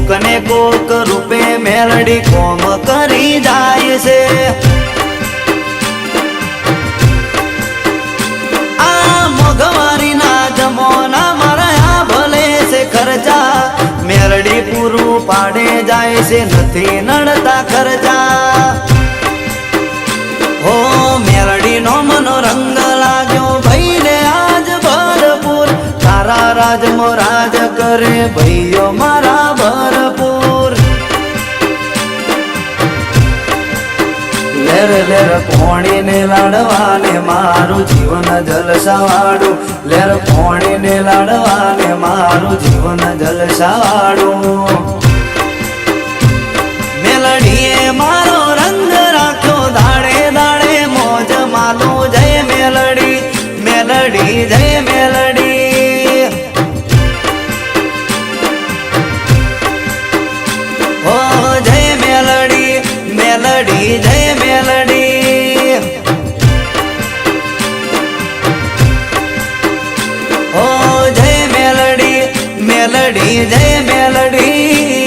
કોક ને કોક રૂપે મેલડી કોમ કરી જાય છે આ મોઘવારી ના જમોના મારા ભલે છે ખર્ચા મેલડી પૂરું પાડે જાય છે નથી નડતા ખર્ચા હો મેલડી નો મનો રંગ લાગ્યો ભાઈ ને આજ ભરપૂર તારા રાજમાં રાજ કરે ભાઈઓ મારા ભરપૂર લેર લેર પોણીને લાડવાને મારું જીવન જલસાવાડું લેર પોણીને લાડવાને મારું જીવન જલસાવાડું મેલડીએ મારો રંગ રાખ્યો દાડે દાડે મોજ માલો જય મેલડી મેલડી જય મેલડી ઓ જય મેલડી મેલડી જય મેલડી ઓ જય મેલડી મેલડી જય મેલડી